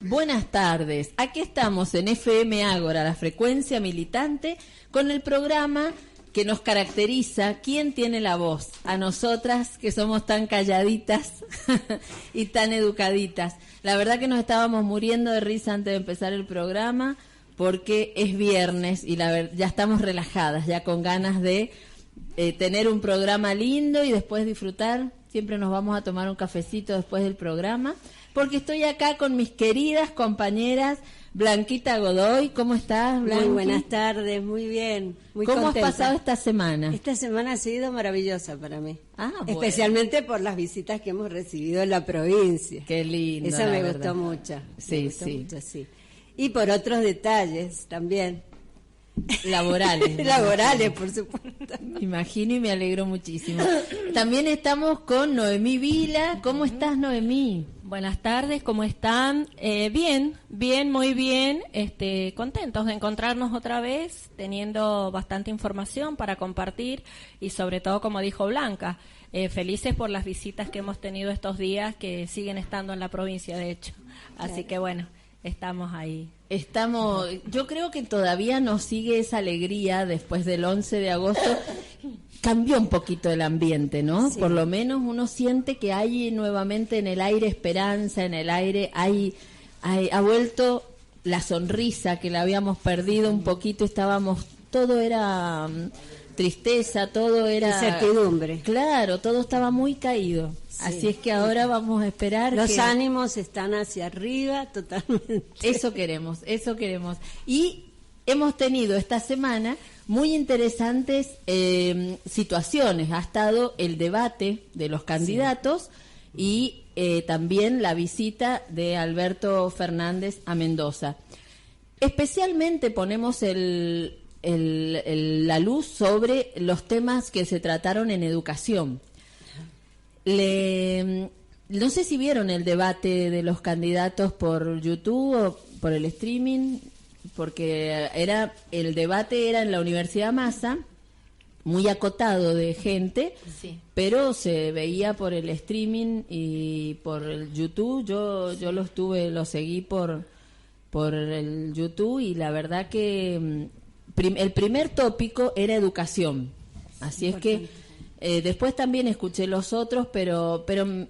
Buenas tardes, aquí estamos en FM Ágora, la frecuencia militante, con el programa que nos caracteriza. ¿Quién tiene la voz? A nosotras, que somos tan calladitas y tan educaditas. La verdad que nos estábamos muriendo de risa antes de empezar el programa, porque es viernes y ya estamos relajadas, ya con ganas de tener un programa lindo y después disfrutar. Siempre nos vamos a tomar un cafecito después del programa, porque estoy acá con mis queridas compañeras. Blanquita Godoy, ¿cómo estás, Blanqui? Muy buenas tardes, muy bien, muy ¿Cómo contenta. has pasado esta semana? Esta semana ha sido maravillosa para mí, bueno. Especialmente por las visitas que hemos recibido en la provincia. Qué lindo. Eso me gustó mucho. Sí, sí. Y por otros detalles también. Laborales. Laborales, por supuesto. Me imagino y me alegro muchísimo. También estamos con Noemí Vila. ¿Cómo estás, Noemí? Buenas tardes, ¿cómo están? Bien, muy bien. Contentos de encontrarnos otra vez, teniendo bastante información para compartir y sobre todo, como dijo Blanca, felices por las visitas que hemos tenido estos días, que siguen estando en la provincia, de hecho. Así que bueno, estamos ahí. Yo creo que todavía nos sigue esa alegría después del 11 de agosto. Cambió un poquito el ambiente, ¿no? Sí. Por lo menos uno siente que hay nuevamente en el aire esperanza, en el aire ha vuelto la sonrisa que la habíamos perdido un poquito, todo era tristeza, todo era incertidumbre. Claro, todo estaba muy caído. Sí. Así es que ahora vamos a esperar. Los ánimos están hacia arriba totalmente. Eso queremos. Y hemos tenido esta semana muy interesantes situaciones. Ha estado el debate de los candidatos y también la visita de Alberto Fernández a Mendoza. Especialmente ponemos la luz sobre los temas que se trataron en educación. No sé si vieron el debate de los candidatos por YouTube o por el streaming, porque el debate era en la Universidad Massa, muy acotado de gente, sí, pero se veía por el streaming y por el YouTube. Yo lo seguí por el YouTube, y la verdad que el primer tópico era educación, así es que después también escuché los otros, pero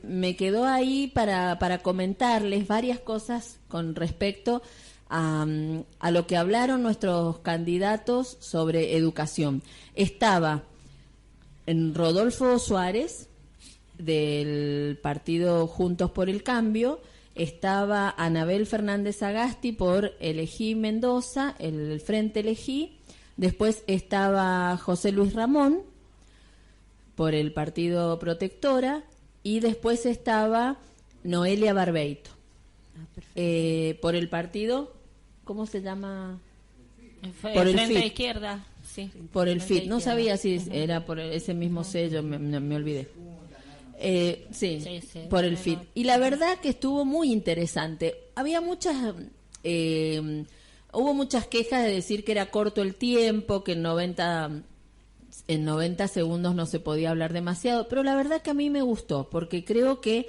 me quedó ahí para comentarles varias cosas con respecto a lo que hablaron nuestros candidatos sobre educación. Estaba en Rodolfo Suárez, del partido Juntos por el Cambio, estaba Anabel Fernández Agasti por Elegí Mendoza, el Frente Elegí, después estaba José Luis Ramón por el Partido Protectora, y después estaba Noelia Barbeito por el partido, ¿cómo se llama? Por el Frente de Izquierda, sí. Por el FIT, no sabía si era por ese mismo sello, me olvidé. Sí, por el FIT. Y la verdad que estuvo muy interesante. Había hubo muchas quejas de decir que era corto el tiempo, que en 90 segundos no se podía hablar demasiado, pero la verdad que a mí me gustó, porque creo que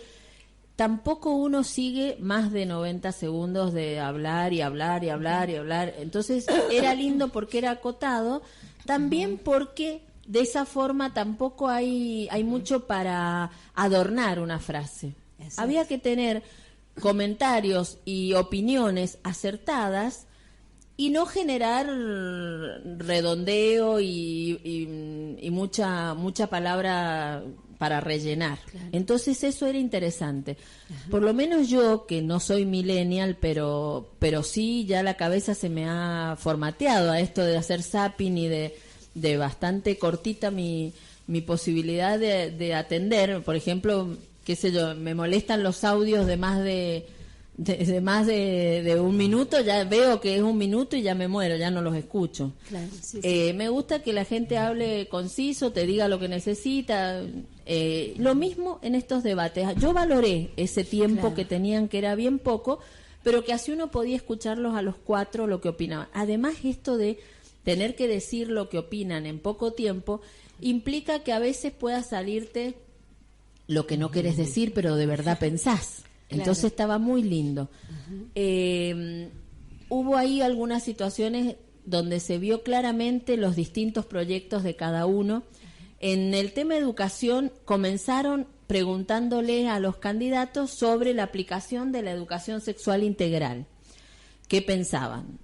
tampoco uno sigue más de 90 segundos de hablar y hablar y hablar y hablar. Entonces era lindo porque era acotado, también porque de esa forma tampoco hay mucho para adornar una frase. Exacto. Había que tener comentarios y opiniones acertadas y no generar redondeo y mucha palabra para rellenar. Claro. Entonces eso era interesante. Ajá. Por lo menos yo, que no soy millennial, pero sí ya la cabeza se me ha formateado a esto de hacer zapping y de bastante cortita mi posibilidad de atender. Por ejemplo, qué sé yo, me molestan los audios de más de un minuto, ya veo que es un minuto y ya me muero, ya no los escucho. Claro, sí. Me gusta que la gente hable conciso, te diga lo que necesita. Lo mismo en estos debates. Yo valoré ese tiempo, claro, que tenían, que era bien poco, pero que así uno podía escucharlos a los cuatro lo que opinaban. Además, esto de tener que decir lo que opinan en poco tiempo implica que a veces pueda salirte lo que no querés decir, pero de verdad pensás. Entonces estaba muy lindo. Hubo ahí algunas situaciones donde se vio claramente los distintos proyectos de cada uno. En el tema educación comenzaron preguntándole a los candidatos sobre la aplicación de la educación sexual integral. ¿Qué pensaban?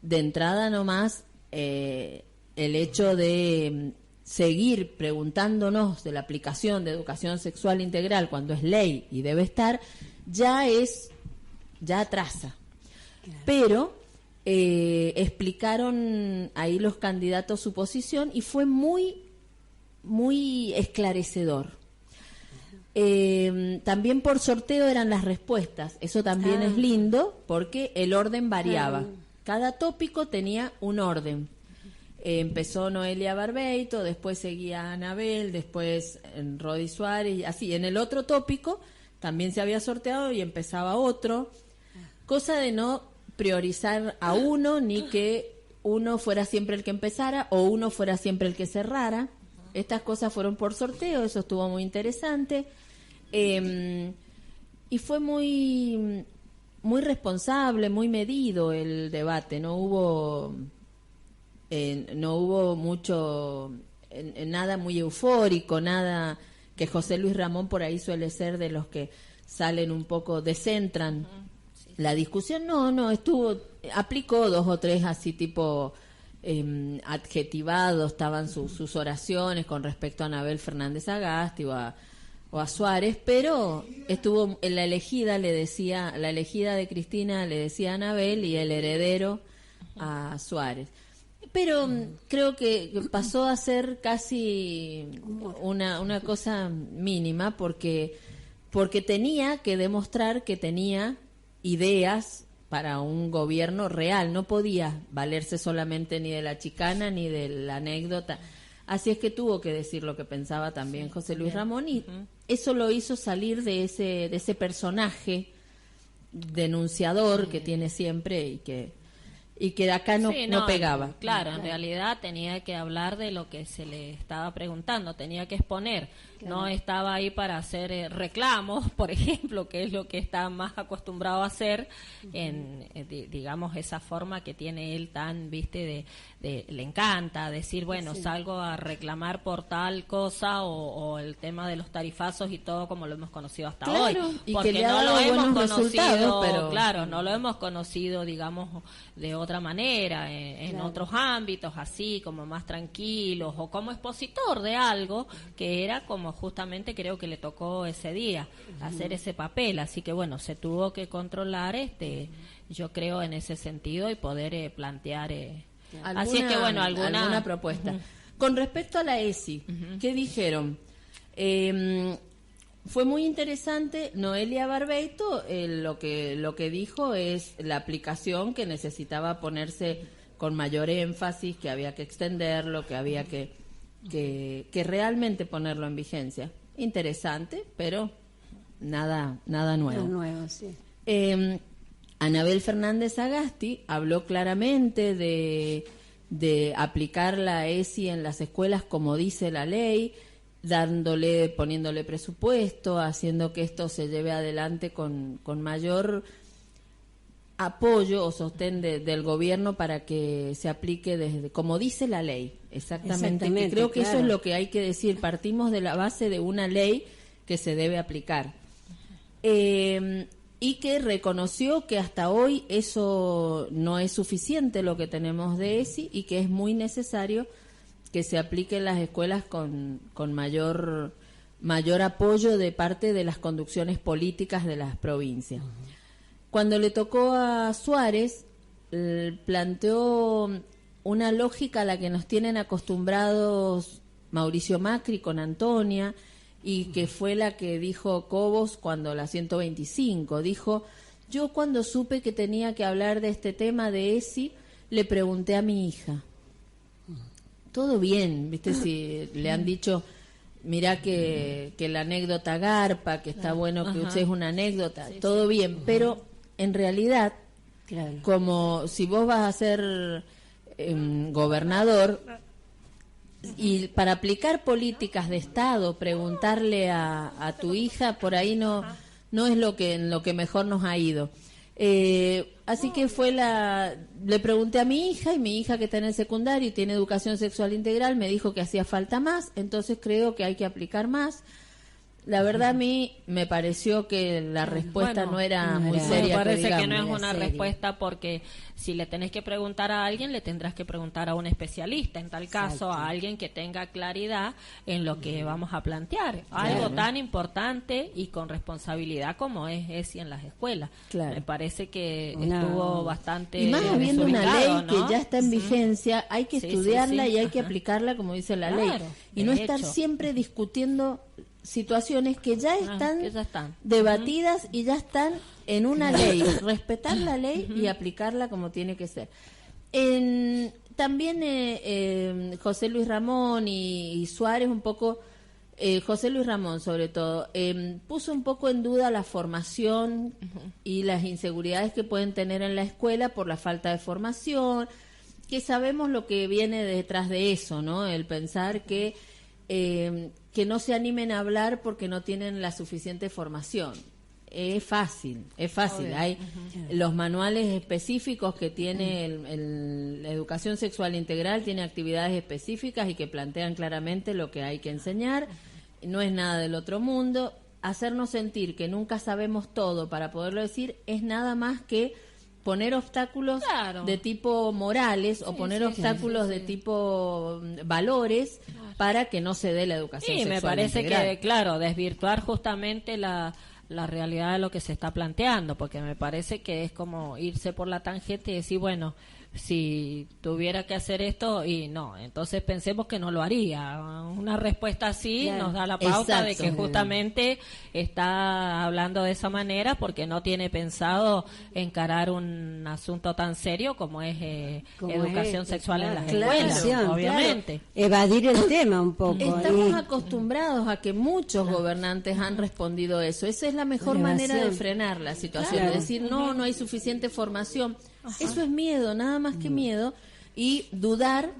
De entrada nomás, el hecho de seguir preguntándonos de la aplicación de educación sexual integral cuando es ley y debe estar, ya atrasa. Pero explicaron ahí los candidatos su posición y fue muy, muy esclarecedor. También por sorteo eran las respuestas. Eso también es lindo porque el orden variaba. Cada tópico tenía un orden. Empezó Noelia Barbeito, después seguía Anabel, después Rodi Suárez, y así. En el otro tópico también se había sorteado y empezaba otro. Cosa de no priorizar a uno, ni que uno fuera siempre el que empezara o uno fuera siempre el que cerrara. Estas cosas fueron por sorteo, eso estuvo muy interesante. Y fue muy, muy responsable, muy medido el debate. No hubo mucho, nada muy eufórico, nada que José Luis Ramón por ahí suele ser de los que salen un poco, descentran la discusión. No, aplicó 2 o 3 así tipo adjetivados, estaban sus oraciones con respecto a Anabel Fernández Agasti o a Suárez, pero estuvo en la elegida de Cristina le decía a Anabel y el heredero a Suárez. Pero creo que pasó a ser casi una cosa mínima porque tenía que demostrar que tenía ideas para un gobierno real, no podía valerse solamente ni de la chicana ni de la anécdota. Así es que tuvo que decir lo que pensaba también José Luis Ramón y eso lo hizo salir de ese personaje denunciador que tiene siempre y que de acá no pegaba. Claro, en realidad tenía que hablar de lo que se le estaba preguntando, tenía que exponer, no estaba ahí para hacer reclamos, por ejemplo, que es lo que está más acostumbrado a hacer en digamos, esa forma que tiene él tan, le encanta decir, bueno, salgo a reclamar por tal cosa o el tema de los tarifazos y todo como lo hemos conocido hasta hoy, y porque que le ha no dado lo hemos buenos conocido, pero claro, no lo hemos conocido, digamos, de otra manera, en otros ámbitos, así como más tranquilos, o como expositor de algo que era como justamente creo que le tocó ese día hacer ese papel, así que bueno, se tuvo que controlar, yo creo en ese sentido y poder plantear, así es que bueno, alguna propuesta. Con respecto a la ESI, ¿qué dijeron? Fue muy interesante. Noelia Barbeito lo que dijo es la aplicación que necesitaba ponerse con mayor énfasis, que había que extenderlo, que había que realmente ponerlo en vigencia. Interesante, pero nada nuevo. Nada nuevo, sí. Anabel Fernández Agasti habló claramente de aplicar la ESI en las escuelas como dice la ley, poniéndole presupuesto, haciendo que esto se lleve adelante con mayor apoyo o sostén del gobierno para que se aplique desde como dice la ley, exactamente. Que creo que eso es lo que hay que decir, partimos de la base de una ley que se debe aplicar. Y que reconoció que hasta hoy eso no es suficiente lo que tenemos de ESI y que es muy necesario que se aplique en las escuelas con mayor apoyo de parte de las conducciones políticas de las provincias. Cuando le tocó a Suárez, planteó una lógica a la que nos tienen acostumbrados Mauricio Macri con Antonia, y que fue la que dijo Cobos cuando la 125. Dijo, yo cuando supe que tenía que hablar de este tema de ESI, le pregunté a mi hija. Todo bien, ¿viste? Si le han dicho, mirá que la anécdota garpa, que está bueno que uses una anécdota, todo bien, pero en realidad, como si vos vas a ser gobernador, y para aplicar políticas de Estado, preguntarle a tu hija, por ahí no no es en lo que mejor nos ha ido. Así que le pregunté a mi hija, y mi hija, que está en el secundario y tiene educación sexual integral, me dijo que hacía falta más, entonces creo que hay que aplicar más. La verdad, a mí me pareció que la respuesta no era muy seria. Me parece que no digamos. es una respuesta, porque si le tenés que preguntar a alguien, le tendrás que preguntar a un especialista, en tal caso a alguien que tenga claridad en lo que vamos a plantear. Algo tan importante y con responsabilidad como es ESI en las escuelas. Me parece que estuvo bastante y más habiendo una ley, ¿no?, que ya está en vigencia, hay que estudiarla y hay que aplicarla como dice la ley. Y no estar siempre discutiendo situaciones que ya están debatidas y ya están en una ley. Respetar la ley y aplicarla como tiene que ser. También José Luis Ramón y Suárez un poco, José Luis Ramón sobre todo, puso un poco en duda la formación y las inseguridades que pueden tener en la escuela por la falta de formación, que sabemos lo que viene detrás de eso, ¿no? El pensar que no se animen a hablar porque no tienen la suficiente formación. Es fácil. Hay los manuales específicos que tiene la educación sexual integral, tiene actividades específicas y que plantean claramente lo que hay que enseñar. No es nada del otro mundo. Hacernos sentir que nunca sabemos todo para poderlo decir es nada más que poner obstáculos de tipo morales o poner obstáculos de tipo valores para que no se dé la educación sexual me parece integral. Que, claro, desvirtuar justamente la realidad de lo que se está planteando, porque me parece que es como irse por la tangente y decir, bueno, si tuviera que hacer esto y no, entonces pensemos que no lo haría. Una respuesta así nos da la pauta de que justamente está hablando de esa manera porque no tiene pensado encarar un asunto tan serio como es educación sexual en las escuelas, obviamente. Evadir el tema un poco. Estamos acostumbrados a que muchos gobernantes han respondido eso. Esa es la mejor manera de frenar la situación, de decir no hay suficiente formación. Eso es miedo, nada más que miedo, y dudar.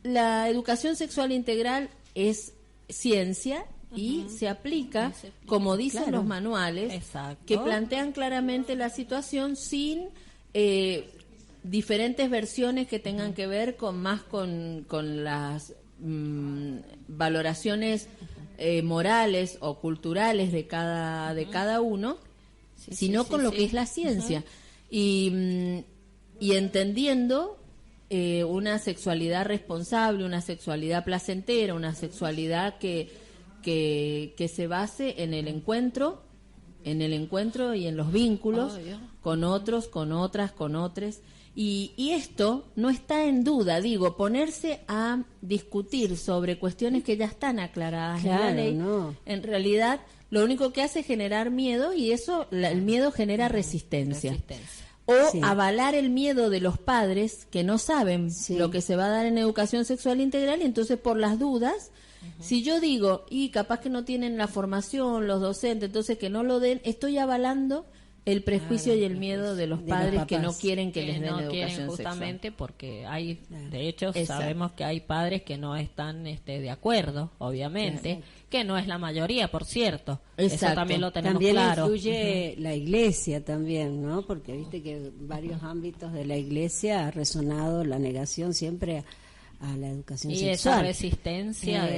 La educación sexual integral es ciencia y se aplica como dicen los manuales, que plantean claramente la situación sin diferentes versiones que tengan que ver con las valoraciones morales o culturales de cada uno, sino con lo que es la ciencia. Y entendiendo una sexualidad responsable, una sexualidad placentera, una sexualidad que se base en el encuentro y en los vínculos con otros, con otras, con otros. Y esto no está en duda, ponerse a discutir sobre cuestiones que ya están aclaradas en la ley, en realidad lo único que hace es generar miedo, y el miedo genera resistencia. O avalar el miedo de los padres que no saben lo que se va a dar en educación sexual integral, y entonces por las dudas, si yo digo, y capaz que no tienen la formación los docentes, entonces que no lo den, estoy avalando el prejuicio y el miedo de los padres que no quieren que les den educación justamente sexual. Porque hay, de hecho, sabemos que hay padres que no están de acuerdo, obviamente, que no es la mayoría, por cierto. Eso también lo tenemos claro. También influye la iglesia también, ¿no? Porque viste que en varios ámbitos de la iglesia ha resonado la negación siempre a la educación sexual. Y esa resistencia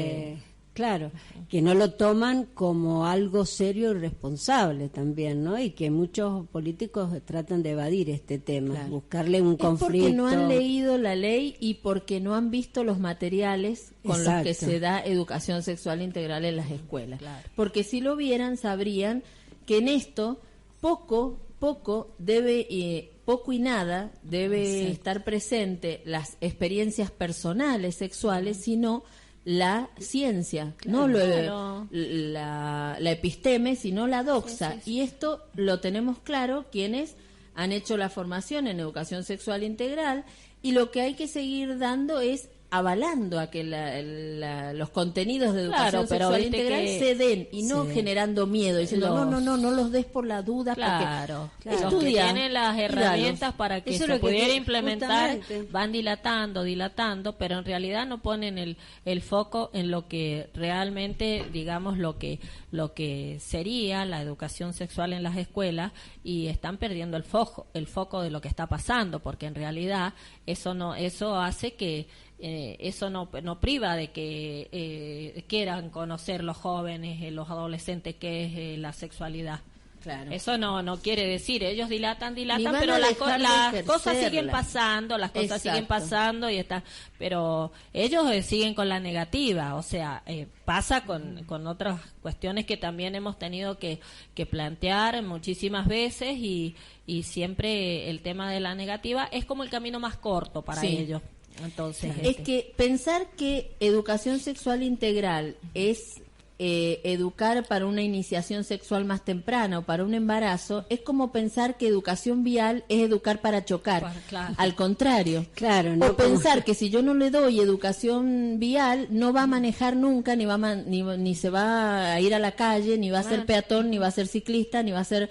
Claro, que no lo toman como algo serio y responsable también, ¿no? Y que muchos políticos tratan de evadir este tema, buscarle un conflicto. Porque no han leído la ley y porque no han visto los materiales con los que se da educación sexual integral en las escuelas. Porque si lo vieran, sabrían que en esto poco y nada debe estar presente las experiencias personales sexuales, sino la ciencia, no la episteme, sino la doxa. Y esto lo tenemos claro quienes han hecho la formación en educación sexual integral, y lo que hay que seguir dando es avalando a que los contenidos de educación sexual integral se den y no generando miedo, diciendo no los des por la duda, porque los que tienen las herramientas para que se pudiera implementar van dilatando, pero en realidad no ponen el foco en lo que realmente, digamos, lo que sería la educación sexual en las escuelas, y están perdiendo el foco de lo que está pasando, porque en realidad eso hace que eso no priva de que quieran conocer los jóvenes, los adolescentes, qué es la sexualidad. Claro. Eso no quiere decir, ellos dilatan, pero las cosas siguen pasando, y pero ellos siguen con la negativa, o sea, pasa con otras cuestiones que también hemos tenido que plantear muchísimas veces, y siempre el tema de la negativa es como el camino más corto para ellos. Entonces, es que pensar que educación sexual integral es educar para una iniciación sexual más temprana o para un embarazo, es como pensar que educación vial es educar para chocar. Claro. Al contrario. Claro, no, o pensar que si yo no le doy educación vial, no va a manejar nunca, ni se va a ir a la calle, ni va a ser peatón, ni va a ser ciclista, ni va a ser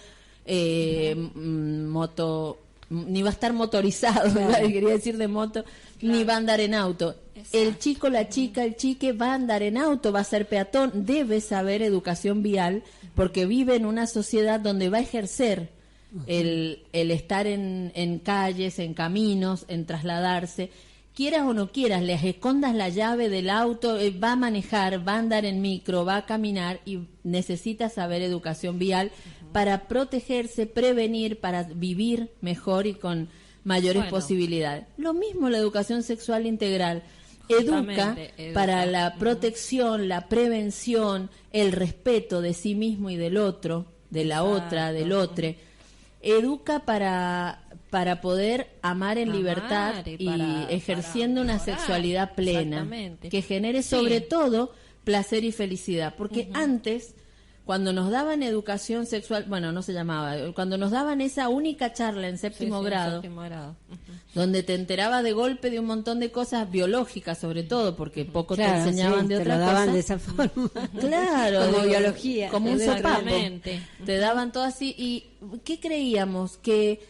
ni va a estar motorizado, quería decir de moto, ni va a andar en auto. Exacto. El chico, la chica, el chique va a andar en auto, va a ser peatón, debe saber educación vial, porque vive en una sociedad donde va a ejercer el estar en calles, en caminos, en trasladarse. Quieras o no quieras, les escondas la llave del auto, va a manejar, va a andar en micro, va a caminar, y necesita saber educación vial para protegerse, prevenir, para vivir mejor y con mayores posibilidades. Lo mismo la educación sexual integral. Educa para la protección, la prevención, el respeto de sí mismo y del otro, de la otra, del otro. Educa para poder amar en libertad y ejerciendo una sexualidad plena, que genere sobre todo placer y felicidad. Porque antes, cuando nos daban educación sexual, bueno, no se llamaba, cuando nos daban esa única charla en séptimo grado, donde te enterabas de golpe de un montón de cosas biológicas, sobre todo, porque poco te enseñaban de otra cosa. Te lo daban de esa forma. Claro, como biología. Como un sopapo. Te daban todo así. ¿Y qué creíamos? Que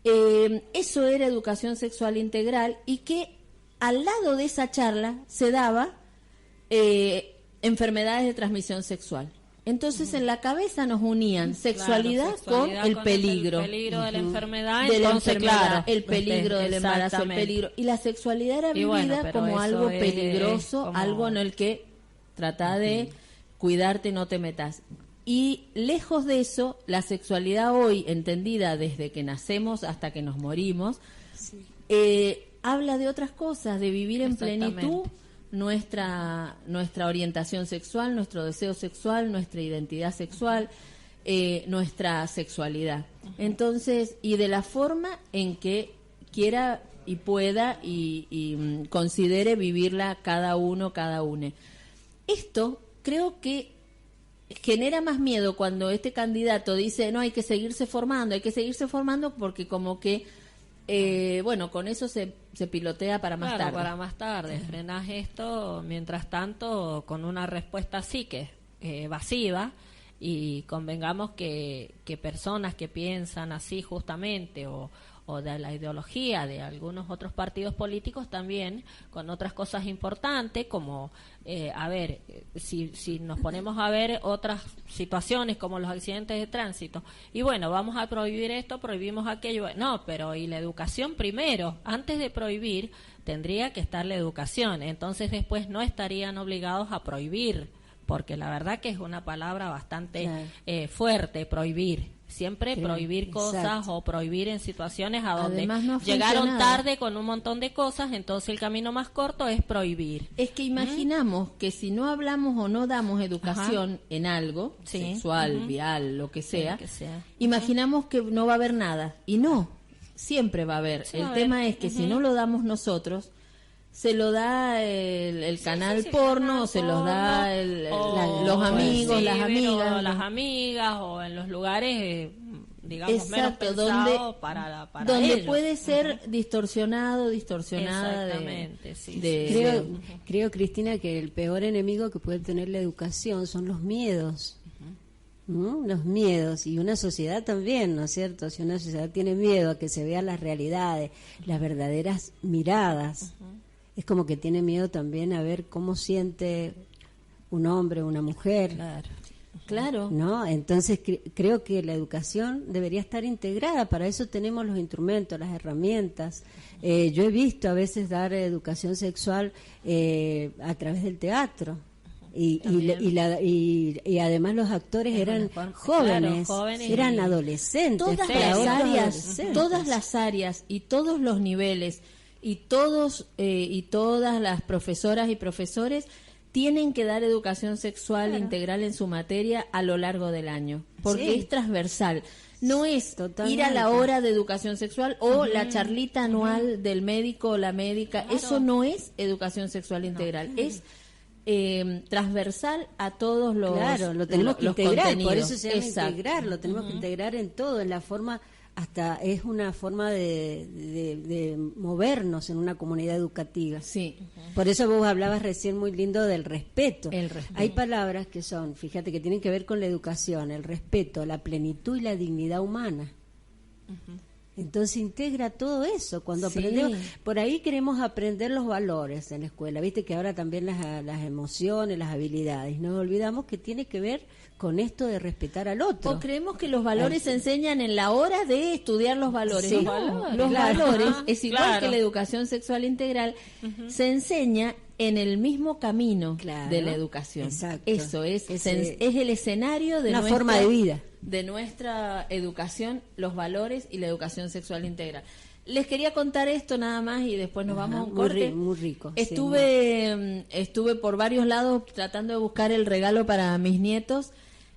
eso era educación sexual integral, y que al lado de esa charla se daba enfermedades de transmisión sexual. Entonces en la cabeza nos unían sexualidad con el peligro. El peligro de la enfermedad, de la enfermedad, el peligro del embarazo, el peligro. Y la sexualidad era vivida como algo peligroso, algo en el que trata de cuidarte, no te metas. Y lejos de eso, la sexualidad hoy, entendida desde que nacemos hasta que nos morimos, habla de otras cosas, de vivir en plenitud nuestra orientación sexual, nuestro deseo sexual, nuestra identidad sexual, nuestra sexualidad. Entonces, y de la forma en que quiera y pueda y considere vivirla cada uno, cada une. Esto creo que genera más miedo cuando este candidato dice, no, hay que seguirse formando, porque como que con eso se pilotea para más tarde. Para más tarde. Frenás esto, mientras tanto, con una respuesta así que es evasiva, y convengamos que personas que piensan así justamente, o de la ideología de algunos otros partidos políticos también, con otras cosas importantes, como, si nos ponemos a ver otras situaciones como los accidentes de tránsito, y bueno, vamos a prohibir esto, prohibimos aquello, no, pero y la educación primero, antes de prohibir, tendría que estar la educación, entonces después no estarían obligados a prohibir, porque la verdad que es una palabra bastante fuerte, prohibir. Siempre prohibir cosas o prohibir en situaciones a donde llegaron tarde con un montón de cosas, entonces el camino más corto es prohibir. Es que imaginamos que si no hablamos o no damos educación en algo, sexual, vial, lo que sea, imaginamos que no va a haber nada. Y no, siempre va a haber. El tema es que si no lo damos nosotros, se lo da el canal porno, o se los da los amigos, las amigas, o en los lugares digamos, exacto, menos pensado para donde ellos. puede ser distorsionada Exactamente, sí. Creo, Cristina, que el peor enemigo que puede tener la educación son los miedos. ¿No? Los miedos, y una sociedad también, ¿no es cierto? Si una sociedad tiene miedo a que se vean las realidades, las verdaderas miradas, es como que tiene miedo también a ver cómo siente un hombre, una mujer. Claro. ¿No? Entonces creo que la educación debería estar integrada, para eso tenemos los instrumentos, las herramientas. Yo he visto a veces dar educación sexual a través del teatro. Y además los actores eran jóvenes, eran adolescentes, todas las áreas y todos los niveles y todas las profesoras y profesores tienen que dar educación sexual integral en su materia a lo largo del año, porque es transversal. No es ir a la hora de educación sexual o la charlita anual del médico o la médica. Eso no es educación sexual integral. Es transversal a todos los lo tenemos que integrar, contenidos. Por eso se llama integrar, lo tenemos que integrar en todo, en la forma, hasta es una forma de movernos en una comunidad educativa. Sí. Por eso vos hablabas recién muy lindo del respeto. El respeto. Hay palabras que son, fíjate, que tienen que ver con la educación, el respeto, la plenitud y la dignidad humana. Entonces integra todo eso. Cuando aprendemos, por ahí queremos aprender los valores en la escuela, viste que ahora también las emociones, las habilidades, nos olvidamos que tiene que ver con esto de respetar al otro. O creemos que los valores se enseñan en la hora de estudiar los valores. Sí, los valores es igual que la educación sexual integral, se enseña en el mismo camino de la educación. Exacto. Eso es el escenario de una forma de vida de nuestra educación, los valores y la educación sexual integral. Les quería contar esto nada más y después nos vamos a un corte. Muy rico. Estuve por varios lados tratando de buscar el regalo para mis nietos,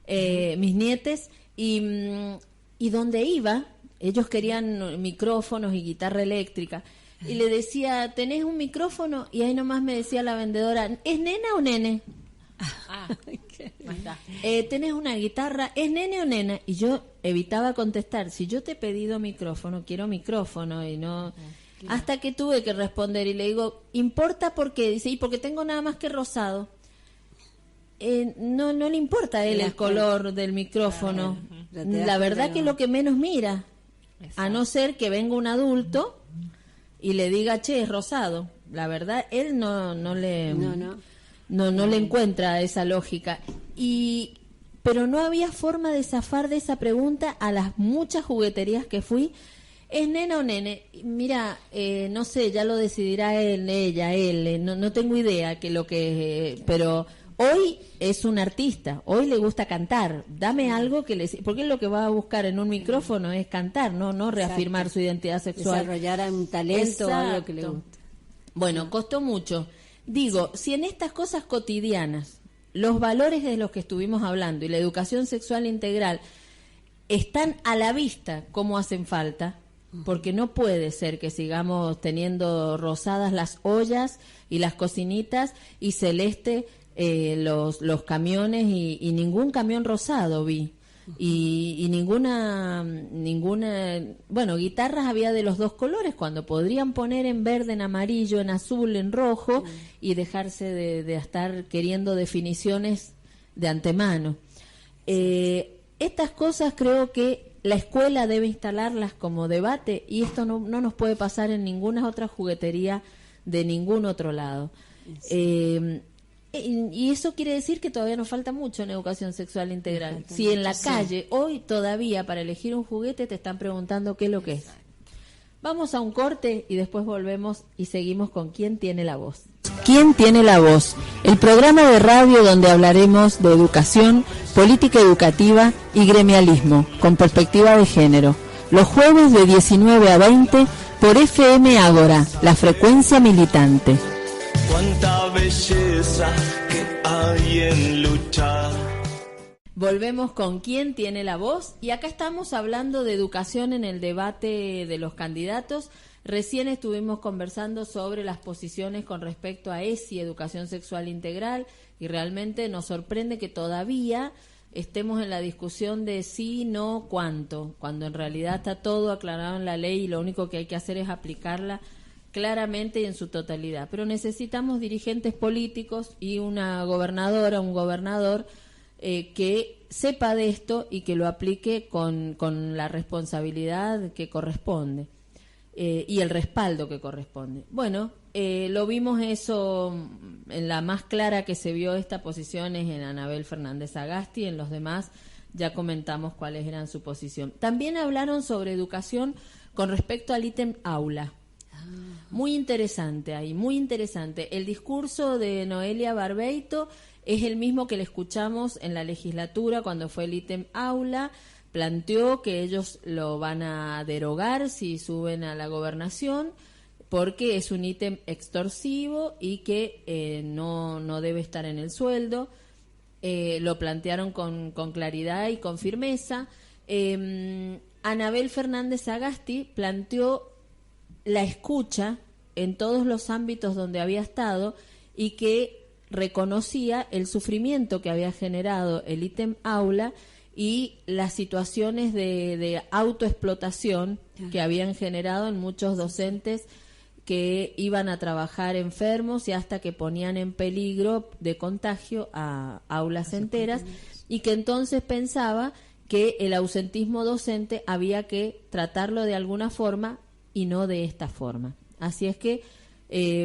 mis nietes, y donde iba, ellos querían micrófonos y guitarra eléctrica. Y le decía, ¿tenés un micrófono? Y ahí nomás me decía la vendedora, ¿es nena o nene? ¿Tenés una guitarra? ¿Es nene o nena? Y yo evitaba contestar. Si yo te he pedido micrófono, quiero micrófono. Y no hasta que tuve que responder y le digo, ¿importa por qué? Dice, y porque tengo nada más que rosado. No le importa a él el color del micrófono. La verdad que es lo que menos mira. A no ser que venga un adulto y le diga, che, es rosado. La verdad, él no le encuentra esa lógica. Pero no había forma de zafar de esa pregunta a las muchas jugueterías que fui. ¿Es nena o nene? Mira, no sé, ya lo decidirá él, no tengo idea pero hoy es un artista, hoy le gusta cantar. Dame algo porque él lo que va a buscar en un micrófono es cantar, no reafirmar su identidad sexual. Desarrollar un talento o algo que le gusta. Bueno, costó mucho. Digo, si en estas cosas cotidianas, los valores de los que estuvimos hablando y la educación sexual integral están a la vista como hacen falta, porque no puede ser que sigamos teniendo rosadas las ollas y las cocinitas y celeste los camiones y ningún camión rosado vi. Y ninguna, bueno, guitarras había de los dos colores, cuando podrían poner en verde, en amarillo, en azul, en rojo, y dejarse de estar queriendo definiciones de antemano. Estas cosas creo que la escuela debe instalarlas como debate, y esto no nos puede pasar en ninguna otra juguetería de ningún otro lado. Y eso quiere decir que todavía nos falta mucho en educación sexual integral. Si en la calle hoy todavía para elegir un juguete te están preguntando qué es lo que es. Vamos a un corte y después volvemos y seguimos con ¿Quién tiene la voz? ¿Quién tiene la voz? El programa de radio donde hablaremos de educación, política educativa y gremialismo con perspectiva de género. Los jueves de 19 a 20 por FM Ágora, la frecuencia militante. Cuánta belleza que hay en luchar. Volvemos con ¿Quién tiene la voz? Y acá estamos hablando de educación en el debate de los candidatos. Recién estuvimos conversando sobre las posiciones con respecto a ESI, educación sexual integral, y realmente nos sorprende que todavía estemos en la discusión de sí, no, cuánto, cuando en realidad está todo aclarado en la ley y lo único que hay que hacer es aplicarla claramente y en su totalidad. Pero necesitamos dirigentes políticos y una gobernadora, un gobernador que sepa de esto y que lo aplique con la responsabilidad que corresponde y el respaldo que corresponde. Bueno, lo vimos eso en la más clara que se vio esta posición es en Anabel Fernández Sagasti, en los demás ya comentamos cuáles eran su posición. También hablaron sobre educación con respecto al ítem aula. Muy interesante ahí, muy interesante. El discurso de Noelia Barbeito es el mismo que le escuchamos en la legislatura cuando fue el ítem aula. Planteó que ellos lo van a derogar si suben a la gobernación porque es un ítem extorsivo y que no debe estar en el sueldo. Lo plantearon con claridad y con firmeza. Anabel Fernández Sagasti planteó la escucha en todos los ámbitos donde había estado y que reconocía el sufrimiento que había generado el ítem aula y las situaciones de autoexplotación que habían generado en muchos docentes que iban a trabajar enfermos y hasta que ponían en peligro de contagio a aulas enteras y que entonces pensaba que el ausentismo docente había que tratarlo de alguna forma y no de esta forma. Así es que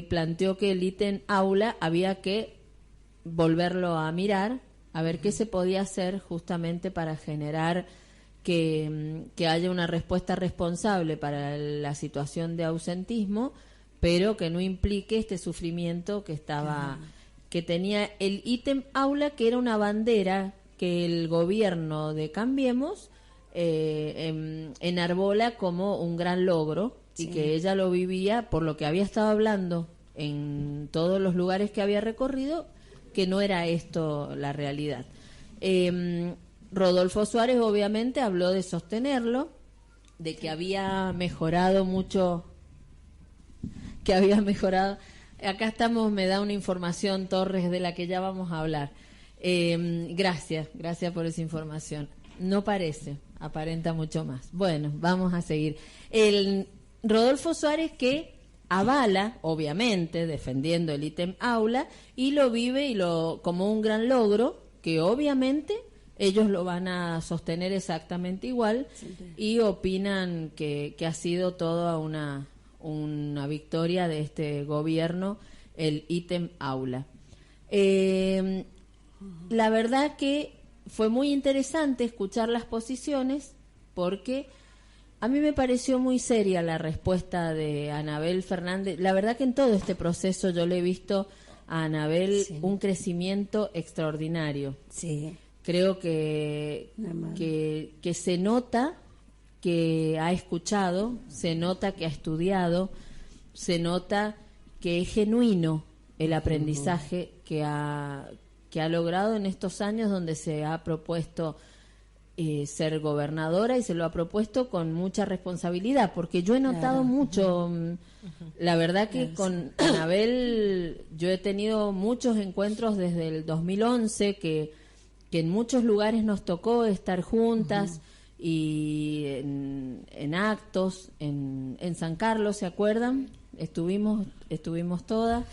planteó que el ítem aula había que volverlo a mirar, a ver qué se podía hacer justamente para generar que haya una respuesta responsable para la situación de ausentismo, pero que no implique este sufrimiento que tenía el ítem aula, que era una bandera que el gobierno de Cambiemos enarbola como un gran logro y que ella lo vivía por lo que había estado hablando en todos los lugares que había recorrido, que no era esto la realidad. Rodolfo Suárez obviamente habló de sostenerlo, de que había mejorado mucho, que había mejorado. Acá estamos, me da una información Torres de la que ya vamos a hablar. Gracias por esa información. No parece, aparenta mucho más. Bueno, vamos a seguir. El Rodolfo Suárez que avala, obviamente, defendiendo el ítem aula y lo vive como un gran logro, que obviamente ellos lo van a sostener exactamente igual y opinan que ha sido toda una victoria de este gobierno el ítem aula. La verdad que fue muy interesante escuchar las posiciones porque a mí me pareció muy seria la respuesta de Anabel Fernández. La verdad que en todo este proceso yo le he visto a Anabel un crecimiento extraordinario. Sí. Creo que se nota que ha escuchado, se nota que ha estudiado, se nota que es genuino el aprendizaje que ha logrado en estos años donde se ha propuesto ser gobernadora y se lo ha propuesto con mucha responsabilidad, porque yo he notado mucho, la verdad que con Anabel yo he tenido muchos encuentros desde el 2011 que en muchos lugares nos tocó estar juntas y en actos, en San Carlos, ¿se acuerdan? Estuvimos todas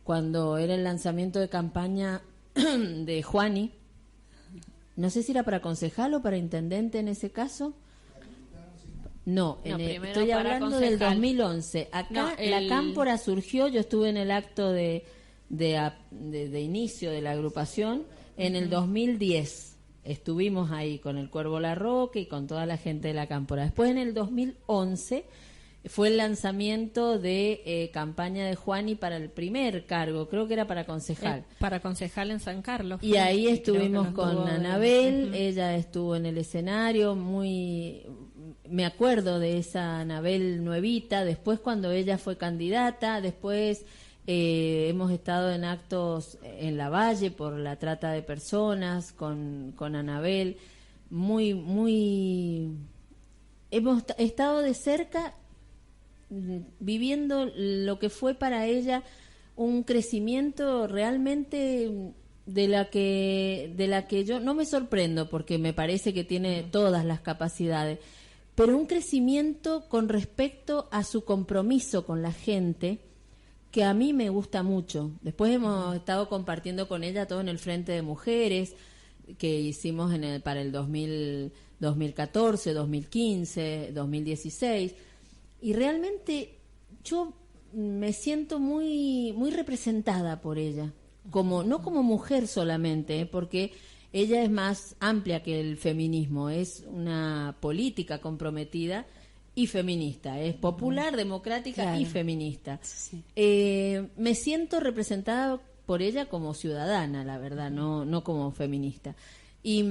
cuando era el lanzamiento de campaña de Juani. No sé si era para concejal o para intendente en ese caso. No, estoy hablando del 2011. Acá la Cámpora surgió, yo estuve en el acto de inicio de la agrupación en el 2010. Estuvimos ahí con el Cuervo Larroque y con toda la gente de la Cámpora. Después en el 2011 fue el lanzamiento de campaña de Juani para el primer cargo, creo que era para concejal. Para concejal en San Carlos. Y ahí estuvimos con Anabel, ella estuvo en el escenario, me acuerdo de esa Anabel nuevita, después cuando ella fue candidata, después hemos estado en actos en la Valle por la trata de personas con Anabel, hemos estado de cerca viviendo lo que fue para ella un crecimiento realmente de la que yo no me sorprendo, porque me parece que tiene todas las capacidades, pero un crecimiento con respecto a su compromiso con la gente que a mí me gusta mucho. Después hemos estado compartiendo con ella todo en el Frente de Mujeres que hicimos para el 2014, 2015, 2016, y realmente yo me siento muy muy representada por ella, no como mujer solamente, porque ella es más amplia que el feminismo, es una política comprometida y feminista, es popular, democrática, claro, y feminista. Sí. Me siento representada por ella como ciudadana, la verdad, no como feminista. Y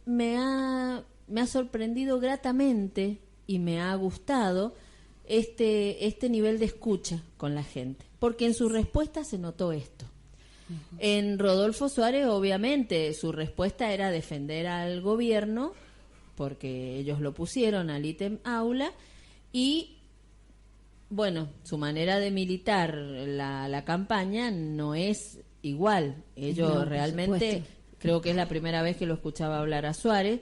me ha sorprendido gratamente y me ha gustado este nivel de escucha con la gente, porque en su respuesta se notó esto. En Rodolfo Suárez, obviamente, su respuesta era defender al gobierno, porque ellos lo pusieron al ítem aula, y bueno, su manera de militar la campaña no es igual. Ellos no, realmente, creo que es la primera vez que lo escuchaba hablar a Suárez,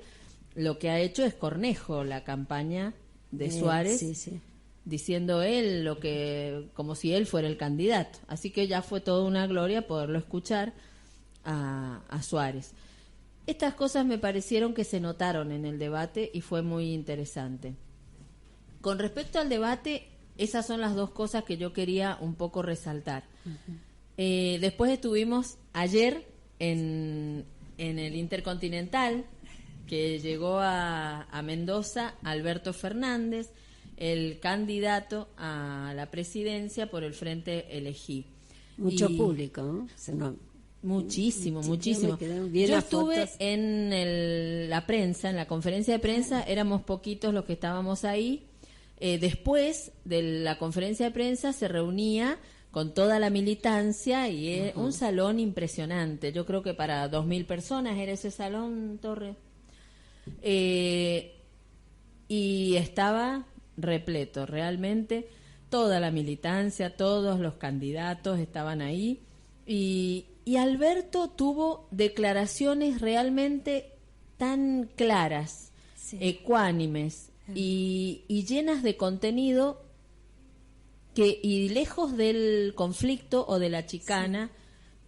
lo que ha hecho es cornejo la campaña de Suárez, sí. Diciendo él como si él fuera el candidato. Así que ya fue toda una gloria poderlo escuchar a Suárez. Estas cosas me parecieron que se notaron en el debate y fue muy interesante. Con respecto al debate, esas son las dos cosas que yo quería un poco resaltar. Después estuvimos ayer en el Intercontinental, que llegó a Mendoza Alberto Fernández, el candidato a la presidencia por el Frente Elegí. Mucho público, ¿no? Muchísimo. Yo estuve en la prensa, en la conferencia de prensa, éramos poquitos los que estábamos ahí. Después de la conferencia de prensa se reunía con toda la militancia y un salón impresionante. Yo creo que para 2.000 personas era ese salón, Torre. Y estaba repleto, realmente toda la militancia, todos los candidatos estaban ahí, y Alberto tuvo declaraciones realmente tan claras, ecuánimes y llenas de contenido, y lejos del conflicto o de la chicana,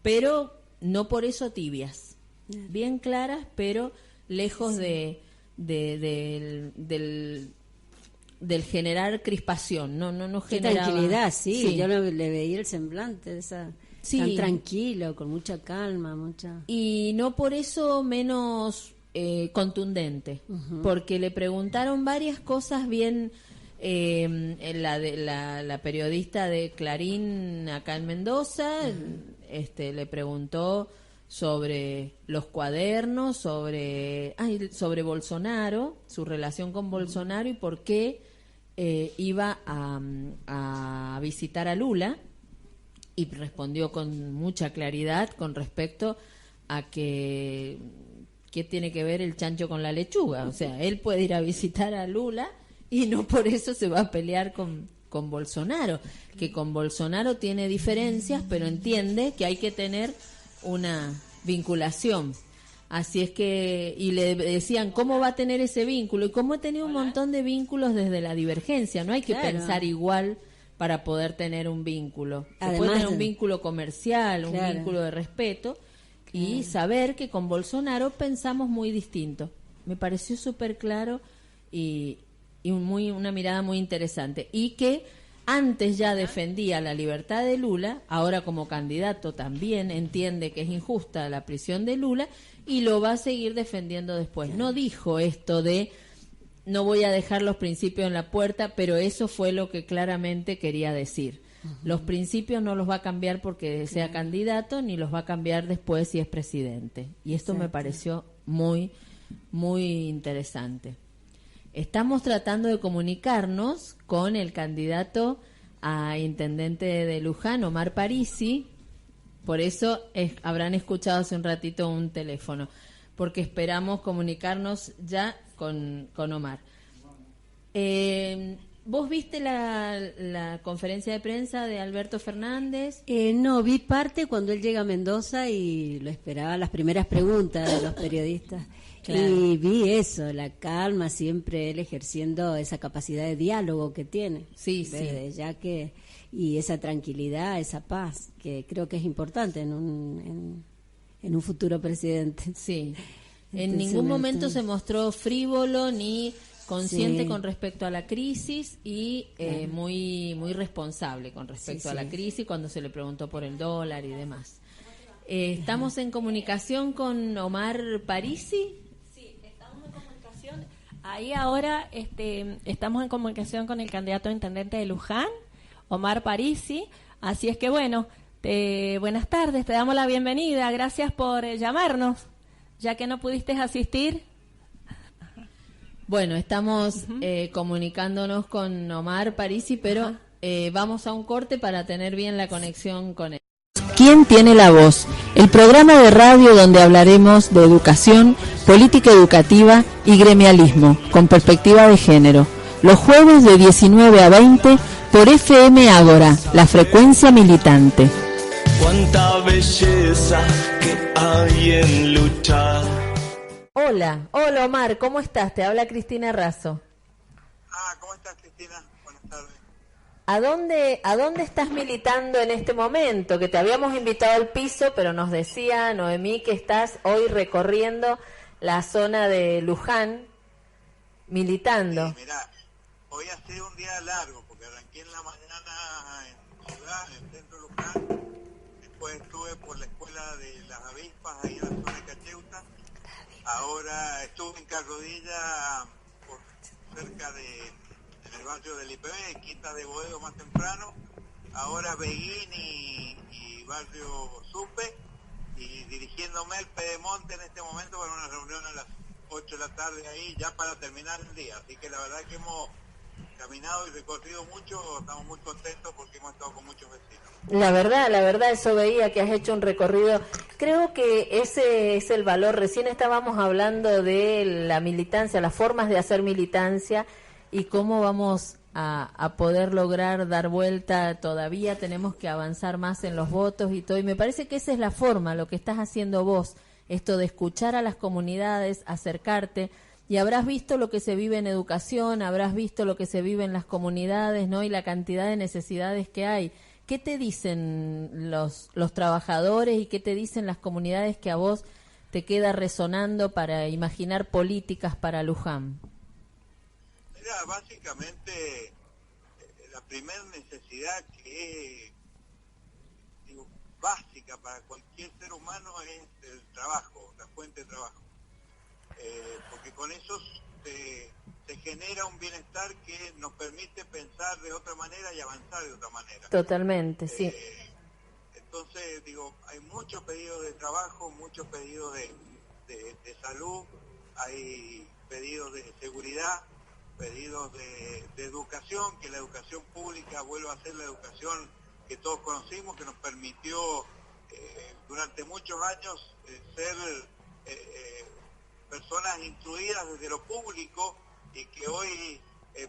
pero no por eso tibias, bien claras, pero lejos del generar crispación, no generaba... Tranquilidad, sí. Yo le veía el semblante tan tranquilo, con mucha calma, y no por eso menos contundente, porque le preguntaron varias cosas bien. La periodista de Clarín acá en Mendoza le preguntó sobre los cuadernos, sobre Bolsonaro, su relación con Bolsonaro y por qué iba a visitar a Lula, y respondió con mucha claridad con respecto a qué tiene que ver el chancho con la lechuga. O sea, él puede ir a visitar a Lula y no por eso se va a pelear con Bolsonaro, que con Bolsonaro tiene diferencias, pero entiende que hay que tener una vinculación. Así es que, y le decían, ¿cómo va a tener ese vínculo? Y como he tenido un montón de vínculos desde la divergencia, no hay que pensar igual para poder tener un vínculo. Se puede tener un vínculo comercial, un vínculo de respeto, y saber que con Bolsonaro pensamos muy distinto. Me pareció súper claro y una mirada muy interesante. Y que antes ya defendía la libertad de Lula, ahora como candidato también entiende que es injusta la prisión de Lula y lo va a seguir defendiendo después. No dijo esto de no voy a dejar los principios en la puerta, pero eso fue lo que claramente quería decir. Los principios no los va a cambiar porque sea candidato, ni los va a cambiar después si es presidente. Y esto me pareció muy, muy interesante. Estamos tratando de comunicarnos con el candidato a intendente de Luján, Omar Parisi. Por eso habrán escuchado hace un ratito un teléfono, porque esperamos comunicarnos ya con Omar. ¿Vos viste la conferencia de prensa de Alberto Fernández? No, vi parte cuando él llega a Mendoza y lo esperaba las primeras preguntas de los periodistas. Claro. Y vi eso, la calma, siempre él ejerciendo esa capacidad de diálogo que tiene. Sí, desde sí. ya que, y esa tranquilidad, esa paz, que creo que es importante en un futuro presidente. Sí. En ningún momento se mostró frívolo ni consciente, sí, con respecto a la crisis y muy responsable con respecto a la crisis cuando se le preguntó por el dólar y demás. Estamos en comunicación con Omar Parisi. Sí, estamos en comunicación. Ahí ahora estamos en comunicación con el candidato a intendente de Luján, Omar Parisi. Así es que bueno, buenas tardes, te damos la bienvenida. Gracias por llamarnos, ya que no pudiste asistir. Bueno, estamos comunicándonos con Omar Parisi, pero vamos a un corte para tener bien la conexión con él. ¿Quién tiene la voz? El programa de radio donde hablaremos de educación, política educativa y gremialismo, con perspectiva de género. Los jueves de 19 a 20 por FM Ágora, la frecuencia militante. Cuánta belleza que hay en luchar. Hola Omar, ¿cómo estás? Te habla Cristina Razo. ¿Cómo estás, Cristina? Buenas tardes. ¿A dónde estás militando en este momento? Que te habíamos invitado al piso, pero nos decía Noemí que estás hoy recorriendo la zona de Luján, militando. Sí, mirá, hoy ha sido un día largo, porque arranqué en la mañana en Ciudad, en el centro de Luján, después estuve por la escuela de las avispas, ahí en la zona de Cacheuta. Ahora estuve en Carrodilla, cerca en el barrio del IPB, Quinta de Boedo más temprano. Ahora Beguín y barrio Supe, y dirigiéndome al Pedemonte en este momento para una reunión a las 8 de la tarde ahí, ya para terminar el día. Así que la verdad que hemos caminado y recorrido mucho, estamos muy contentos porque hemos estado con muchos vecinos. La verdad, eso veía que has hecho un recorrido. Creo que ese es el valor. Recién estábamos hablando de la militancia, las formas de hacer militancia y cómo vamos a poder lograr dar vuelta. Todavía tenemos que avanzar más en los votos y todo. Y me parece que esa es la forma, lo que estás haciendo vos, esto de escuchar a las comunidades, acercarte. Y habrás visto lo que se vive en educación, habrás visto lo que se vive en las comunidades, ¿no? Y la cantidad de necesidades que hay. ¿Qué te dicen los trabajadores y qué te dicen las comunidades que a vos te queda resonando para imaginar políticas para Luján? Mira, básicamente la primera necesidad que es básica para cualquier ser humano es el trabajo, la fuente de trabajo. Porque con eso se genera un bienestar que nos permite pensar de otra manera y avanzar de otra manera. Totalmente, sí. Entonces, hay muchos pedidos de trabajo, muchos pedidos de salud, hay pedidos de seguridad, pedidos de educación, que la educación pública vuelva a ser la educación que todos conocimos, que nos permitió durante muchos años ser personas instruidas desde lo público, y que hoy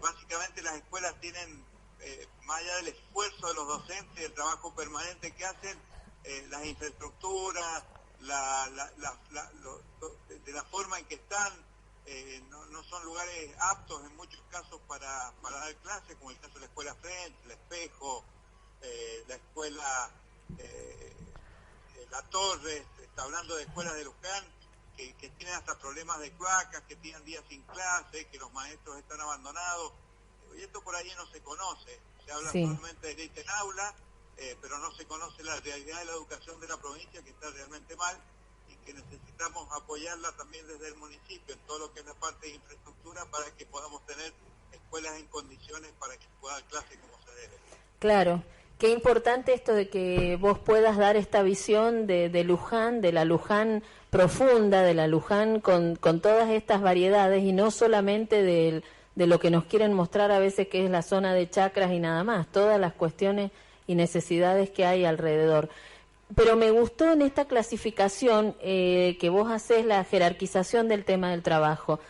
básicamente las escuelas tienen, más allá del esfuerzo de los docentes y el trabajo permanente que hacen, las infraestructuras, de la forma en que están, no son lugares aptos en muchos casos para dar clases, como el caso de la escuela French, el Espejo, la escuela La Torre. Está hablando de escuelas de Luján que tienen hasta problemas de cloacas, que tienen días sin clase, que los maestros están abandonados. Y esto por ahí no se conoce. Se habla solamente de ley en aula, pero no se conoce la realidad de la educación de la provincia, que está realmente mal, y que necesitamos apoyarla también desde el municipio en todo lo que es la parte de infraestructura, para que podamos tener escuelas en condiciones para que se pueda dar clase como se debe. Claro. Qué importante esto de que vos puedas dar esta visión de Luján, de la Luján profunda, de la Luján con todas estas variedades, y no solamente de lo que nos quieren mostrar a veces, que es la zona de chacras y nada más, todas las cuestiones y necesidades que hay alrededor. Pero me gustó en esta clasificación que vos hacés la jerarquización del tema del trabajo.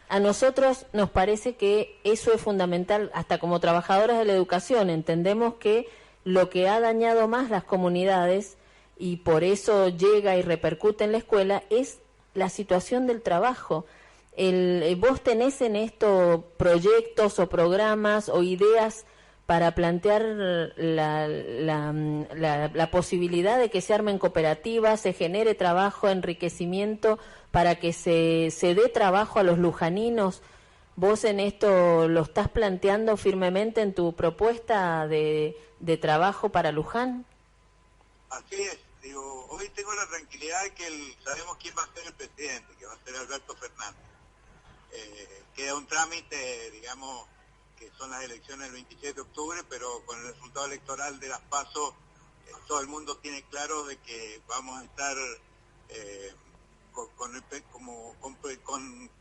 A nosotros nos parece que eso es fundamental, hasta como trabajadoras de la educación. Entendemos que lo que ha dañado más las comunidades, y por eso llega y repercute en la escuela, es la situación del trabajo. ¿Vos tenés en esto proyectos o programas o ideas para plantear la posibilidad de que se armen cooperativas, se genere trabajo, enriquecimiento, para que se dé trabajo a los lujaninos? ¿Vos en esto lo estás planteando firmemente en tu propuesta de trabajo para Luján? Así es. Digo, hoy tengo la tranquilidad de que sabemos quién va a ser el presidente, que va a ser Alberto Fernández. Queda un trámite, digamos, que son las elecciones del 27 de octubre, pero con el resultado electoral de las PASO, todo el mundo tiene claro de que vamos a estar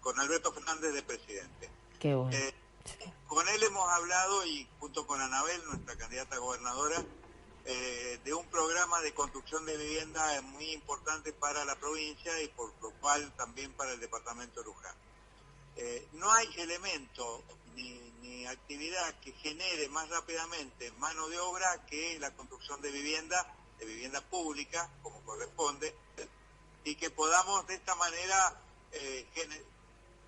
con Alberto Fernández de presidente. Qué bueno. Con él hemos hablado, y junto con Anabel, nuestra candidata a gobernadora, de un programa de construcción de vivienda muy importante para la provincia y por lo cual también para el departamento de Luján. No hay elemento ni actividad que genere más rápidamente mano de obra que la construcción de vivienda pública, como corresponde, y que podamos de esta manera,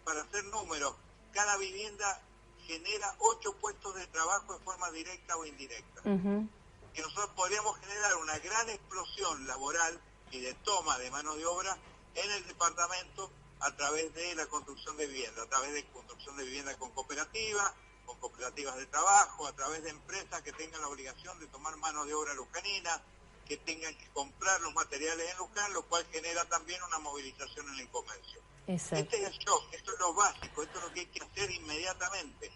para hacer números, cada vivienda genera 8 puestos de trabajo en forma directa o indirecta. Uh-huh. Que nosotros podríamos generar una gran explosión laboral y de toma de mano de obra en el departamento a través de la construcción de vivienda, a través de construcción de vivienda con cooperativas de trabajo, a través de empresas que tengan la obligación de tomar mano de obra lujanina, que tengan que comprar los materiales en Luján, lo cual genera también una movilización en el comercio. Exacto. Este es el shock, esto es lo básico, esto es lo que hay que hacer inmediatamente.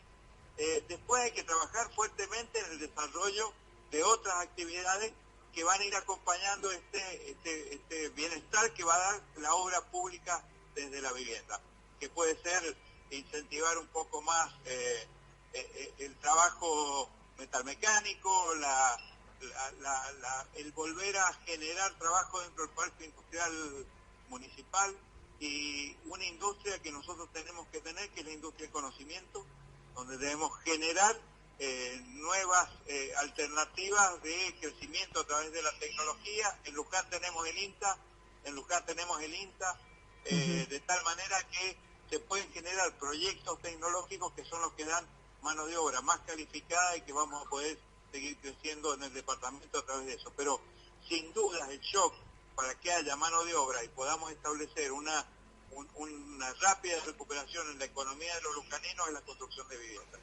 Después hay que trabajar fuertemente en el desarrollo de otras actividades que van a ir acompañando este bienestar que va a dar la obra pública desde la vivienda, que puede ser incentivar un poco más el trabajo metalmecánico, el volver a generar trabajo dentro del parque industrial municipal, y una industria que nosotros tenemos que tener, que es la industria del conocimiento, donde debemos generar nuevas alternativas de crecimiento a través de la tecnología. En Luján tenemos el INTA, de tal manera que se pueden generar proyectos tecnológicos que son los que dan mano de obra más calificada y que vamos a poder seguir creciendo en el departamento a través de eso. Pero sin duda el shock para que haya mano de obra y podamos establecer una rápida recuperación en la economía de los lujaninos es la construcción de viviendas.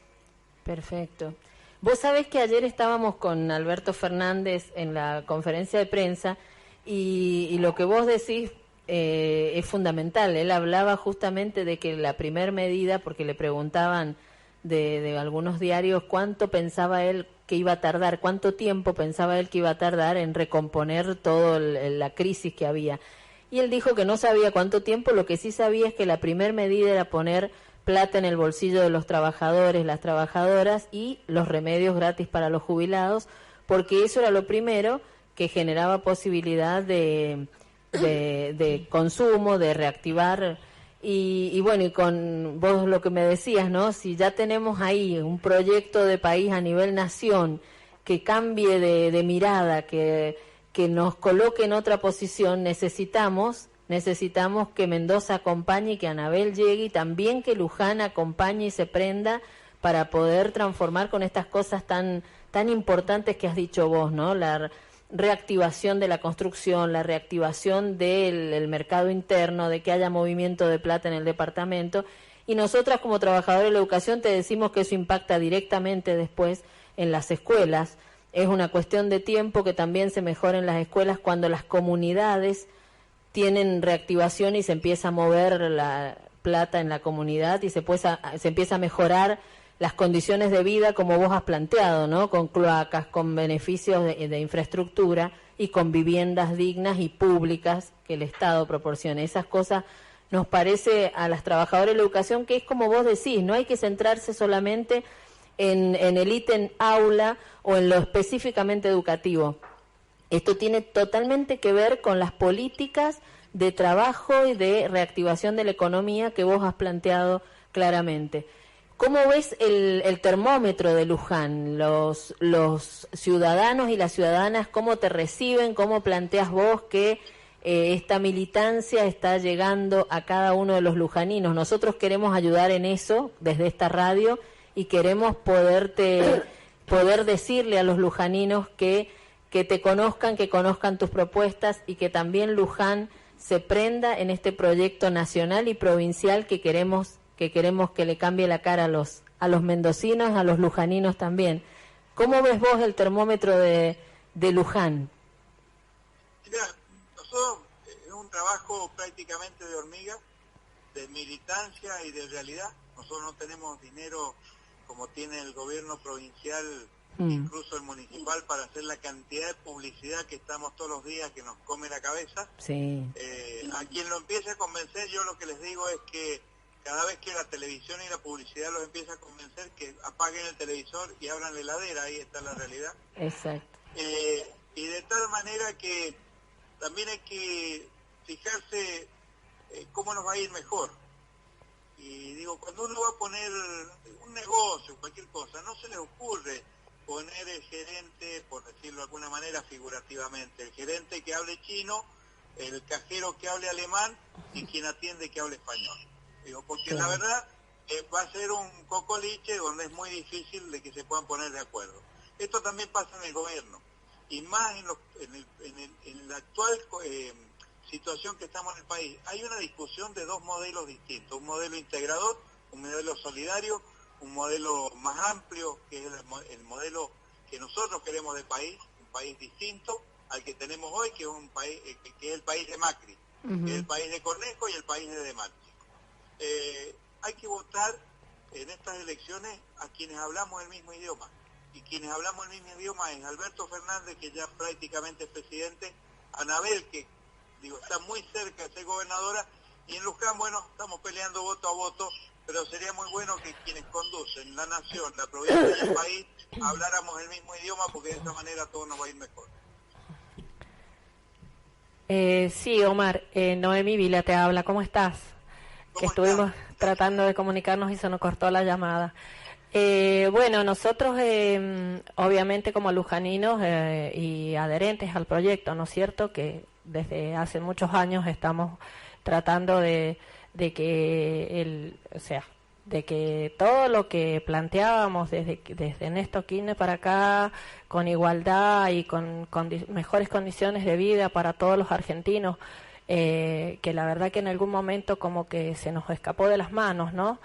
Perfecto. Vos sabés que ayer estábamos con Alberto Fernández en la conferencia de prensa y lo que vos decís es fundamental. Él hablaba justamente de que la primer medida, porque le preguntaban de algunos diarios cuánto pensaba él que iba a tardar, cuánto tiempo pensaba él que iba a tardar en recomponer toda la crisis que había. Y él dijo que no sabía cuánto tiempo, lo que sí sabía es que la primer medida era poner plata en el bolsillo de los trabajadores, las trabajadoras, y los remedios gratis para los jubilados, porque eso era lo primero que generaba posibilidad de consumo, de reactivar. Y bueno, y con vos lo que me decías, ¿no? Si ya tenemos ahí un proyecto de país a nivel nación que cambie de mirada, que nos coloque en otra posición, necesitamos que Mendoza acompañe y que Anabel llegue, y también que Luján acompañe y se prenda para poder transformar con estas cosas tan importantes que has dicho vos, ¿no? La reactivación de la construcción, la reactivación del mercado interno, de que haya movimiento de plata en el departamento. Y nosotras como trabajadores de la educación te decimos que eso impacta directamente después en las escuelas. Es una cuestión de tiempo que también se mejoren las escuelas cuando las comunidades tienen reactivación y se empieza a mover la plata en la comunidad y se empieza a mejorar las condiciones de vida como vos has planteado, ¿no? Con cloacas, con beneficios de infraestructura y con viviendas dignas y públicas que el Estado proporcione. Esas cosas nos parece a las trabajadoras de la educación que es como vos decís, no hay que centrarse solamente en el ítem aula o en lo específicamente educativo. Esto tiene totalmente que ver con las políticas de trabajo y de reactivación de la economía que vos has planteado claramente. ¿Cómo ves el termómetro de Luján? Los ciudadanos y las ciudadanas, ¿cómo te reciben? ¿Cómo planteas vos que esta militancia está llegando a cada uno de los lujaninos? Nosotros queremos ayudar en eso desde esta radio y queremos poder decirle a los lujaninos que te conozcan, que conozcan tus propuestas y que también Luján se prenda en este proyecto nacional y provincial que queremos que le cambie la cara a los mendocinos, a los lujaninos también. ¿Cómo ves vos el termómetro de Luján? Mira, nosotros es un trabajo prácticamente de hormiga, de militancia y de realidad. Nosotros no tenemos dinero como tiene el gobierno provincial, incluso el municipal, para hacer la cantidad de publicidad que estamos todos los días, que nos come la cabeza. Sí. A quien lo empiece a convencer, yo lo que les digo es que cada vez que la televisión y la publicidad los empieza a convencer, que apaguen el televisor y abran la heladera, ahí está la realidad. Exacto. Y de tal manera que también hay que fijarse cómo nos va a ir mejor. Y digo, cuando uno va a poner un negocio, cualquier cosa, no se le ocurre poner el gerente, por decirlo de alguna manera figurativamente, el gerente que hable chino, el cajero que hable alemán y quien atiende que hable español. Digo, porque claro, la verdad va a ser un cocoliche donde es muy difícil de que se puedan poner de acuerdo. Esto también pasa en el gobierno, y más en la actual situación que estamos en el país. Hay una discusión de dos modelos distintos, un modelo integrador, un modelo solidario, un modelo más amplio, que es el modelo que nosotros queremos de país, un país distinto al que tenemos hoy, que es un país que es el país de Macri, que es el país de Cornejo y el país de Macri. Hay que votar en estas elecciones a quienes hablamos el mismo idioma, y quienes hablamos el mismo idioma es Alberto Fernández, que ya prácticamente es presidente, Anabel, que está muy cerca de ser gobernadora, y en Luján, bueno, estamos peleando voto a voto, pero sería muy bueno que quienes conducen la nación, la provincia y el país habláramos el mismo idioma, porque de esa manera todo nos va a ir mejor. Sí, Omar, Noemí Vila te habla, ¿cómo estás? Que estuvimos tratando de comunicarnos y se nos cortó la llamada. Bueno, nosotros obviamente como lujaninos y adherentes al proyecto, ¿no es cierto?, que desde hace muchos años estamos tratando de que todo lo que planteábamos desde Néstor Kirchner para acá, con igualdad y con mejores condiciones de vida para todos los argentinos, que la verdad que en algún momento como que se nos escapó de las manos, ¿no?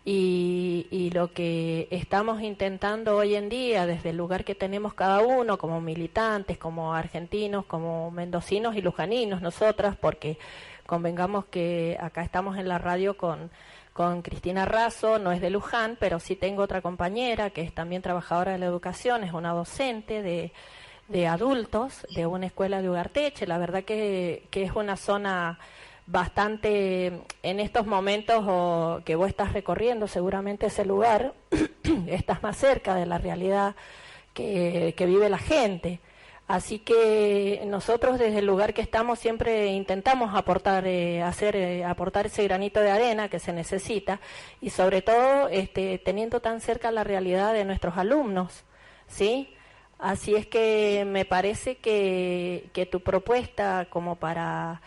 Y lo que estamos intentando hoy en día, desde el lugar que tenemos cada uno, como militantes, como argentinos, como mendocinos y lujaninos, nosotras, porque convengamos que acá estamos en la radio con Cristina Razo, no es de Luján, pero sí tengo otra compañera que es también trabajadora de la educación, es una docente de adultos de una escuela de Ugarteche. La verdad que es una zona bastante, en estos momentos que vos estás recorriendo seguramente ese lugar, estás más cerca de la realidad que vive la gente. Así que nosotros desde el lugar que estamos siempre intentamos aportar ese granito de arena que se necesita, y sobre todo teniendo tan cerca la realidad de nuestros alumnos, ¿sí? Así es que me parece que tu propuesta como para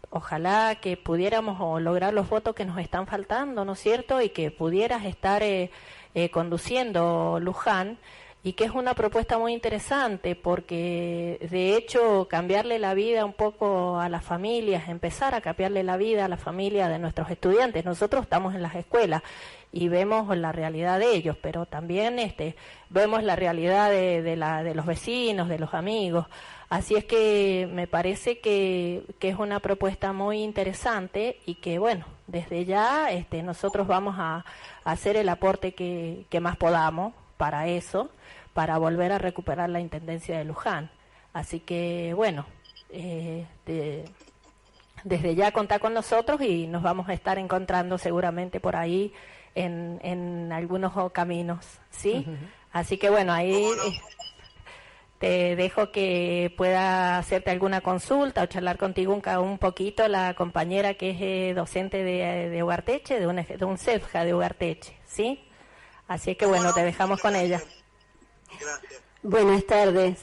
ojalá que pudiéramos lograr los votos que nos están faltando, ¿no es cierto?, y que pudieras estar conduciendo Luján, y que es una propuesta muy interesante, porque de hecho cambiarle la vida un poco a las familias, empezar a cambiarle la vida a la familia de nuestros estudiantes. Nosotros estamos en las escuelas y vemos la realidad de ellos, pero también vemos la realidad de los vecinos, de los amigos. Así es que me parece que es una propuesta muy interesante, y que bueno, desde ya nosotros vamos a hacer el aporte que más podamos para eso, para volver a recuperar la Intendencia de Luján. Así que bueno, desde ya contá con nosotros y nos vamos a estar encontrando seguramente por ahí en algunos caminos, ¿sí? Así que bueno, ahí te dejo que pueda hacerte alguna consulta o charlar contigo un poquito la compañera que es docente de Ugarteche, de un CEFJA de Ugarteche, ¿sí? Así que bueno, te dejamos con ella. Gracias. Buenas tardes.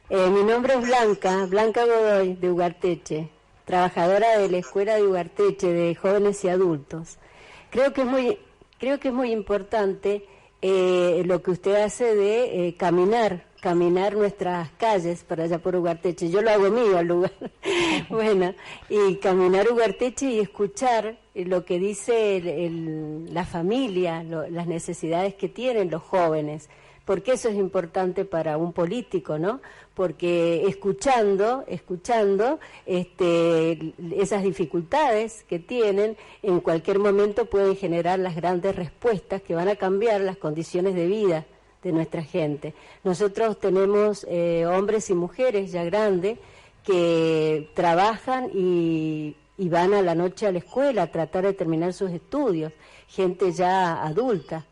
Mi nombre es Blanca Godoy, de Ugarteche, trabajadora de la Escuela de Ugarteche de Jóvenes y Adultos. Creo que es muy importante lo que usted hace de caminar nuestras calles para allá por Ugarteche. Yo lo hago mío al lugar. Bueno, y caminar Ugarteche y escuchar lo que dice la familia, las necesidades que tienen los jóvenes, porque eso es importante para un político, ¿no? Porque escuchando esas dificultades que tienen, en cualquier momento pueden generar las grandes respuestas que van a cambiar las condiciones de vida de nuestra gente. Nosotros tenemos hombres y mujeres ya grandes que trabajan y van a la noche a la escuela a tratar de terminar sus estudios, gente ya adulta.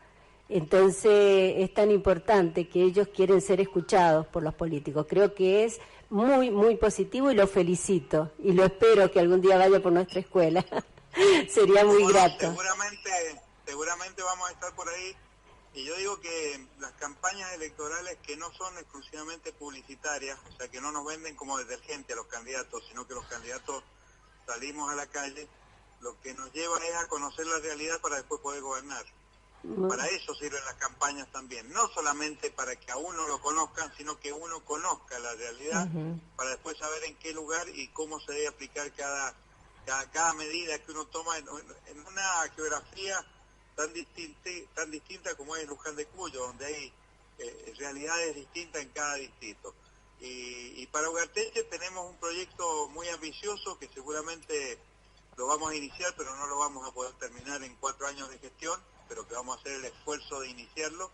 Entonces es tan importante que ellos quieren ser escuchados por los políticos. Creo que es muy, muy positivo y lo felicito y lo espero que algún día vaya por nuestra escuela. Sería muy grato. Seguramente vamos a estar por ahí. Y yo digo que las campañas electorales que no son exclusivamente publicitarias, o sea, que no nos venden como detergente a los candidatos, sino que los candidatos salimos a la calle, lo que nos lleva es a conocer la realidad para después poder gobernar. Para eso sirven las campañas también, no solamente para que a uno lo conozcan, sino que uno conozca la realidad, para después saber en qué lugar y cómo se debe aplicar cada medida que uno toma en una geografía tan distinta como es Luján de Cuyo, donde hay realidades distintas en cada distrito. Y para Ugarteche tenemos un proyecto muy ambicioso que seguramente lo vamos a iniciar, pero no lo vamos a poder terminar en 4 años de gestión, pero que vamos a hacer el esfuerzo de iniciarlo,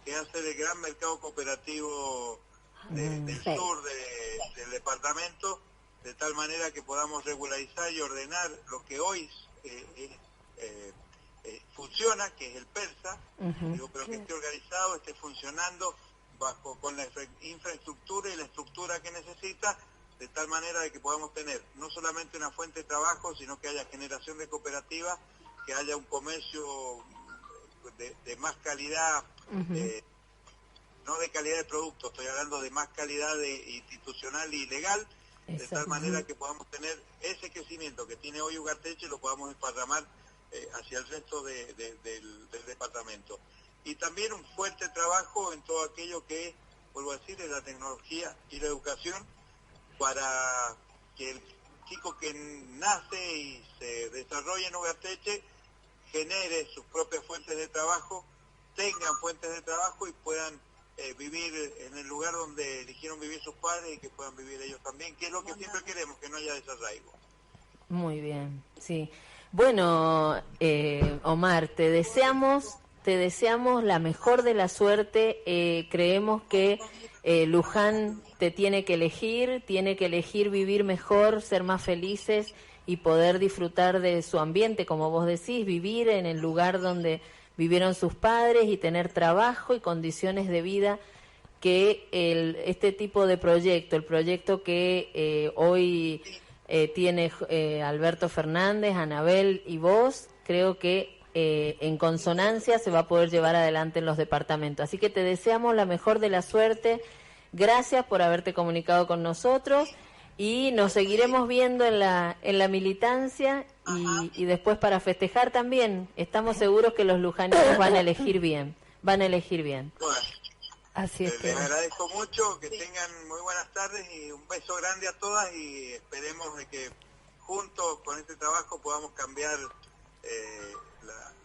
que es hacer el gran mercado cooperativo del sur del departamento, de tal manera que podamos regularizar y ordenar lo que hoy funciona, que es el PERSA, pero que esté organizado, esté funcionando con la infraestructura y la estructura que necesita, de tal manera de que podamos tener no solamente una fuente de trabajo, sino que haya generación de cooperativas, que haya un comercio de más calidad, no de calidad de producto, estoy hablando de más calidad institucional y legal, de tal manera que podamos tener ese crecimiento que tiene hoy Ugarteche, lo podamos esparramar hacia el resto del departamento. Y también un fuerte trabajo en todo aquello que, vuelvo a decir, es la tecnología y la educación, para que el chico que nace y se desarrolla en Ugarteche genere sus propias fuentes de trabajo, tengan fuentes de trabajo y puedan vivir en el lugar donde eligieron vivir sus padres y que puedan vivir ellos también, que es lo que siempre queremos, que no haya desarraigo. Muy bien, sí. Bueno, Omar, te deseamos la mejor de la suerte. Creemos que Luján te tiene que elegir vivir mejor, ser más felices y poder disfrutar de su ambiente, como vos decís, vivir en el lugar donde vivieron sus padres y tener trabajo y condiciones de vida que este tipo de proyecto, el proyecto que hoy tiene Alberto Fernández, Anabel y vos, creo que en consonancia se va a poder llevar adelante en los departamentos. Así que te deseamos la mejor de la suerte. Gracias por haberte comunicado con nosotros y nos seguiremos viendo en la militancia y después para festejar también. Estamos seguros que los lujaninos van a elegir bien. Bueno, así es. Les agradezco mucho, que tengan muy buenas tardes y un beso grande a todas y esperemos de que juntos con este trabajo podamos cambiar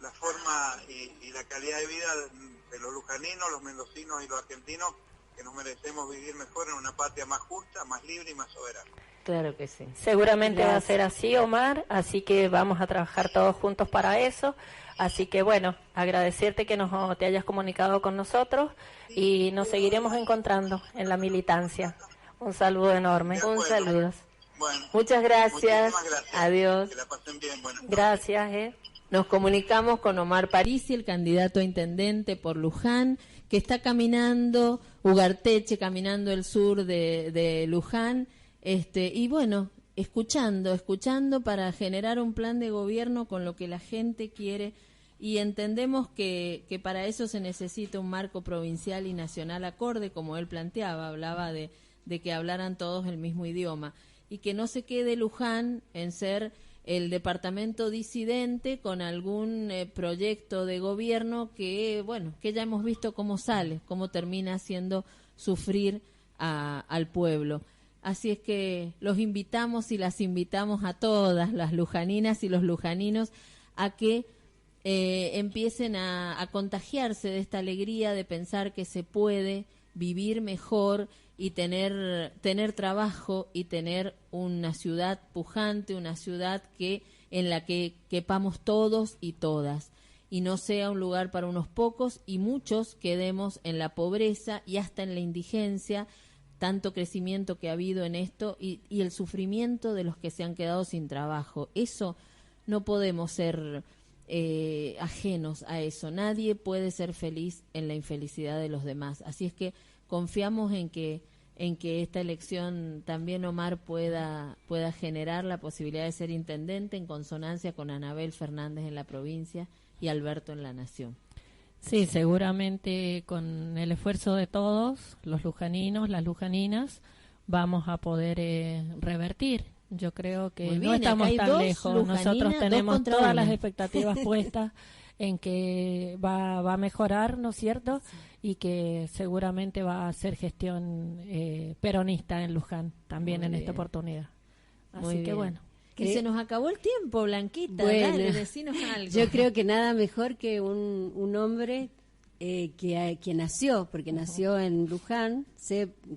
la forma y la calidad de vida de los lujaninos, los mendocinos y los argentinos, que nos merecemos vivir mejor en una patria más justa, más libre y más soberana. Claro que sí. Seguramente va a ser así, Omar, así que vamos a trabajar todos juntos para eso. Así que bueno, agradecerte que te hayas comunicado con nosotros y nos seguiremos encontrando en la militancia. Un saludo enorme. Un saludo. Bueno, muchas gracias. Adiós. Que la pasen bien. Gracias. Nos comunicamos con Omar Parisi, el candidato a intendente por Luján, que está caminando Ugarteche, caminando el sur de Luján, y bueno, escuchando para generar un plan de gobierno con lo que la gente quiere, y entendemos que para eso se necesita un marco provincial y nacional acorde, como él planteaba, hablaba de que hablaran todos el mismo idioma, y que no se quede Luján en ser el departamento disidente con algún proyecto de gobierno que, bueno, que ya hemos visto cómo sale, cómo termina haciendo sufrir al pueblo. Así es que los invitamos y las invitamos a todas las lujaninas y los lujaninos a que empiecen a contagiarse de esta alegría de pensar que se puede vivir mejor y tener trabajo y tener una ciudad pujante, una ciudad en la que quepamos todos y todas, y no sea un lugar para unos pocos y muchos quedemos en la pobreza y hasta en la indigencia, tanto crecimiento que ha habido en esto y el sufrimiento de los que se han quedado sin trabajo. Eso no podemos ser ajenos a eso. Nadie puede ser feliz en la infelicidad de los demás. Así es que confiamos en que esta elección también Omar pueda generar la posibilidad de ser intendente en consonancia con Anabel Fernández en la provincia y Alberto en la nación. Sí, seguramente con el esfuerzo de todos, los lujaninos, las lujaninas, vamos a poder revertir. Yo creo que no estamos tan lejos. Nosotros tenemos todas las expectativas puestas en que va a mejorar, ¿no es cierto? Sí. Y que seguramente va a ser gestión peronista en Luján también en esta oportunidad. Así que bueno. Y se nos acabó el tiempo, Blanquita. Bueno, dale, decinos algo. Yo creo que nada mejor que un hombre que nació, porque nació en Luján.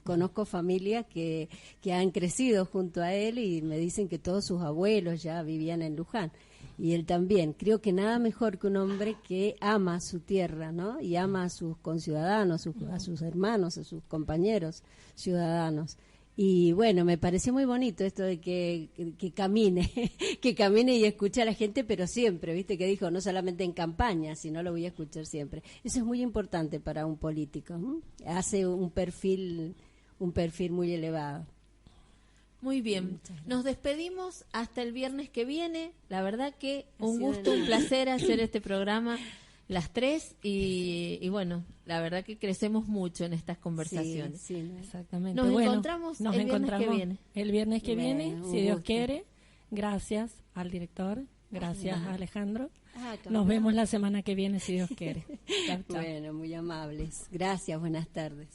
Conozco familias que han crecido junto a él y me dicen que todos sus abuelos ya vivían en Luján. Y él también. Creo que nada mejor que un hombre que ama su tierra, ¿no? Y ama a sus conciudadanos, a sus hermanos, a sus compañeros ciudadanos. Y bueno, me pareció muy bonito esto de que camine, que camine y escuche a la gente, pero siempre, ¿viste? Que dijo, no solamente en campaña, sino lo voy a escuchar siempre. Eso es muy importante para un político, ¿no? Hace un perfil muy elevado. Muy bien, nos despedimos hasta el viernes que viene. La verdad que un gusto, un placer hacer este programa las tres y bueno, la verdad que crecemos mucho en estas conversaciones. Sí, ¿no? Exactamente. Nos encontramos el viernes que viene. El viernes que viene, si Dios quiere. Gracias al director, gracias a Alejandro. Nos vemos la semana que viene, si Dios quiere. Chao, chao. Bueno, muy amables. Gracias, buenas tardes.